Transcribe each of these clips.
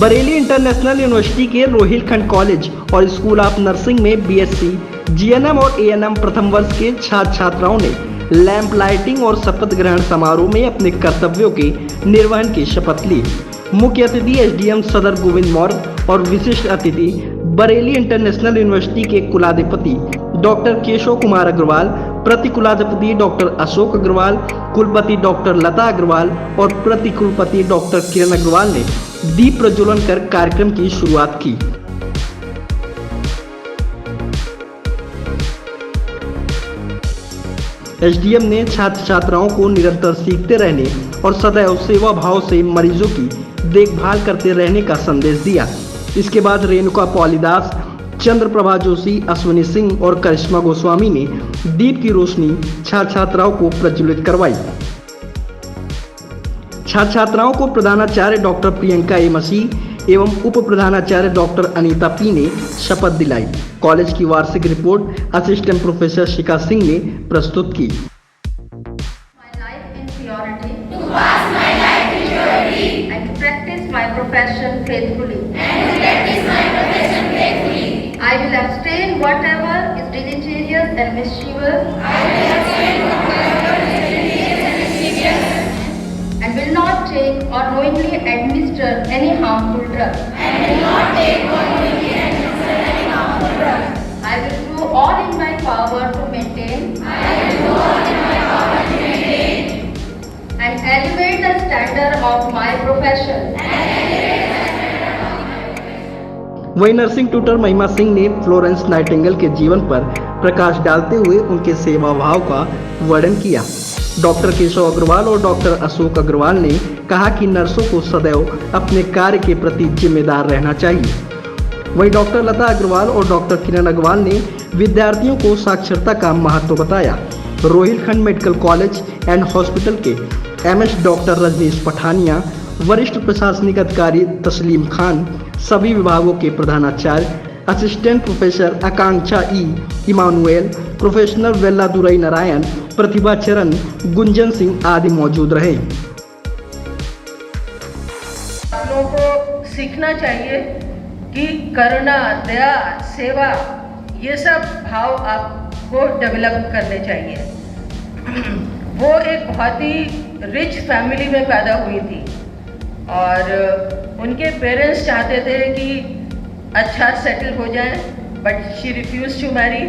Bareilly international university के Rohilkhand college और school of nursing में बीएससी, जीएनएम और एएनएम प्रथम वर्ष के छात्र छात्राओं ने लैंप लाइटिंग और शपथ ग्रहण समारोह में अपने कर्तव्यों के निर्वहन की शपथ ली। मुख्य अतिथि एसडीएम सदर गोविंद मौर्य और विशिष्ट अतिथि बरेली इंटरनेशनल यूनिवर्सिटी के कुलाधिपति डॉक्टर केशव कुमार अग्रवाल, प्रति कुलाधिपति डॉक्टर अशोक अग्रवाल, कुलपति डॉक्टर लता अग्रवाल और प्रति कुलपति डॉक्टर किरण अग्रवाल ने दीप प्रज्वलन कर कार्यक्रम की शुरुआत की। एसडीएम ने छात्र छात्राओं को निरंतर सीखते रहने और सदैव सेवा भाव से मरीजों की देखभाल करते रहने का संदेश दिया। इसके बाद रेणुका पॉलीदास, चंद्र प्रभा जोशी, अश्विनी सिंह और करिश्मा गोस्वामी ने दीप की रोशनी छात्र छात्राओं को प्रज्वलित करवाई। छात्र छात्राओं को प्रधानाचार्य डॉक्टर प्रियंका ए मसीह एवं उप प्रधानाचार्य डॉक्टर अनीता पी ने शपथ दिलाई। कॉलेज की वार्षिक रिपोर्ट असिस्टेंट प्रोफेसर शिखा सिंह ने प्रस्तुत की। I will abstain whatever is deleterious and mischievous. And will not take or knowingly administer any harmful drug. I will do all in my power to maintain. And elevate the standard of my profession. वहीं nursing tutor महिमा सिंह ने Florence Nightingale के जीवन पर प्रकाश डालते हुए उनके सेवा भाव का वर्णन किया। डॉक्टर केशव अग्रवाल और डॉक्टर अशोक अग्रवाल ने कहा कि नर्सों को सदैव अपने कार्य के प्रति जिम्मेदार रहना चाहिए। वहीं डॉक्टर लता अग्रवाल और डॉक्टर किरण अग्रवाल ने विद्यार्थियों को साक्षरता का महत्व बताया। Rohilkhand medical college and hospital के एमएस डॉक्टर रजनीश पठानिया, वरिष्ठ प्रशासनिक अधिकारी तस्लीम खान, सभी विभागों के प्रधानाचार्य, असिस्टेंट प्रोफेसर आकांक्षा इमानुएल, प्रोफेशनल वेल्लादुरई नारायण, प्रतिभा चरण, गुंजन सिंह आदि मौजूद रहे। आप लोगों को सीखना चाहिए कि करुणा, दया, सेवा, ये सब भाव आपको डेवलप करने चाहिए। वो एक बहुत ही रिच फैमिली में पैदा हुई थी और उनके पेरेंट्स चाहते थे कि अच्छा सेटल हो जाए, but she refuse to marry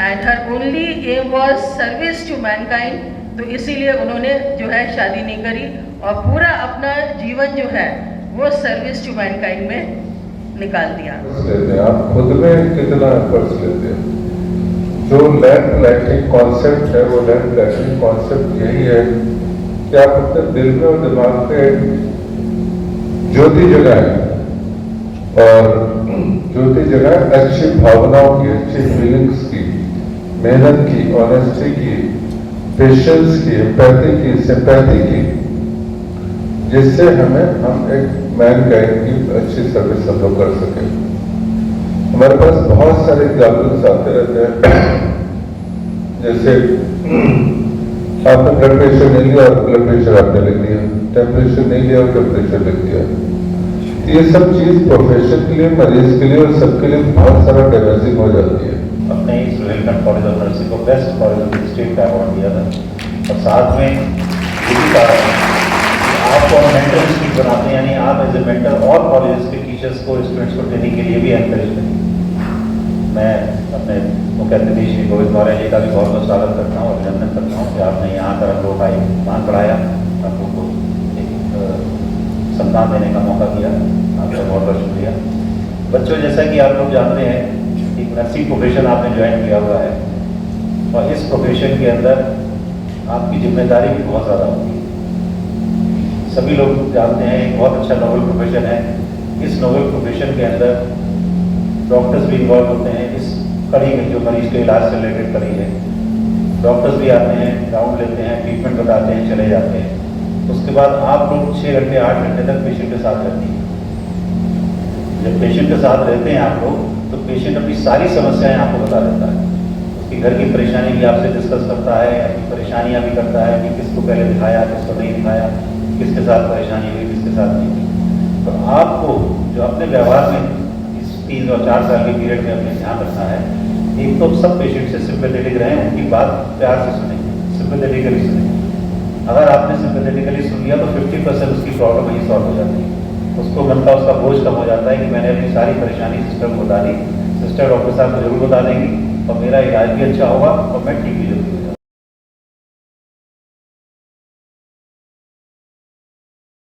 and her only aim was service to mankind. तो इसीलिए उन्होंने जो है शादी नहीं करी और पूरा अपना जीवन जो है वो सर्विस टू मैनकाइंड में निकाल दिया। आप खुद में कितना एफर्ट्स लेते हैं? जो लैंप लाइटिंग कॉन्सेप्ट है वो लैंप लाइटिंग कॉन्सेप्ट यही है कि आप अपने दिल में और दिमाग पे ज्योति जगाए और ज्योति जगाए अच्छी भावनाओं की, अच्छी फीलिंग्स की, मेहनत की, ऑनेस्टी की, पेशेंस की, एम्पैथी की, सिंपैथी की, जिससे हम एक मैनकाइंड की अच्छी सर्विस हम लोग कर सके। हमारे पास बहुत सारे एग्जाम्पल्स आते रहते हैं, जैसे आपने ब्लड प्रेशर नहीं लिया और ब्लड प्रेशर आपने लिख दिया, टेम्परेचर नहीं लिया और टेम्परेचर लिख दिया। ये सब चीज प्रोफेशन के लिए, मरीज के लिए और सबके लिए बहुत सारा डैमेजिंग हो जाती है। अपने इस रोहिलखंड कॉलेज ऑफ नर्सिंग को बेस्ट कॉलेज ऑफ स्टेट का अवार्ड दिया था और साथ में यही कहा आपको हम मेंटर इंस्टीट्यूट बनाते हैं, यानी आप एज ए मेंटर और कॉलेज के टीचर्स को, स्टूडेंट्स को ट्रेनिंग के लिए भी एनकरेज करें। मैं अपने मुख्य अतिथि श्री गोविंद मौर्य जी का भी बहुत बहुत स्वागत करता हूँ, अभिनंदन करता हूँ कि आपने यहाँ पर हम लोग का एक मान बढ़ाया, आप लोग को एक सम्मान देने का मौका दिया। आपका बहुत बहुत शुक्रिया। बच्चों, जैसा कि आप लोग जानते हैं कि नर्सिंग प्रोफेशन आपने ज्वाइन किया हुआ है और इस प्रोफेशन के अंदर आपकी जिम्मेदारी भी बहुत ज़्यादा होती है। सभी लोग जानते हैं एक बहुत अच्छा नोबल प्रोफेशन है। इस नोबल प्रोफेशन के अंदर डॉक्टर्स भी इन्वॉल्व होते हैं इस कड़ी में, जो मरीज के इलाज से रिलेटेड कड़ी है। डॉक्टर्स भी आते हैं, राउंड लेते हैं, ट्रीटमेंट बताते हैं, चले जाते हैं। उसके बाद आप लोग 6 घंटे 8 घंटे तक पेशेंट के साथ रहते हैं। जब पेशेंट के साथ रहते हैं आप लोग, तो पेशेंट अपनी सारी समस्याएं आपको बता देता है। उसकी घर की परेशानी भी आपसे डिस्कस करता है, अपनी परेशानियां भी करता है कि किसको पहले दिखाया, किसको नहीं दिखाया, किसके साथ परेशानी हुई, किसके साथ नहीं हुई। तो आपको जो अपने व्यवहार में इस 3 और 4 साल के पीरियड में अपने ध्यान रखना है, एक तो सब पेशेंट से सिंपैथेटिक रहें, उनकी बात प्यार से सुनें, सिंपैथेटिकली सुनें। अगर आपने सिंपैथेटिकली सुन लिया तो 50% उसकी प्रॉब्लम वहीं सॉल्व हो जाती है। उसको बनता उसका बोझ कम हो जाता है कि मैंने अपनी सारी परेशानी सिस्टर को बता दी, सिस्टर डॉक्टर साहब को जरूर बता देंगी और मेरा इलाज भी अच्छा होगा और मैं ठीक भी जरूर हो जाऊँगा।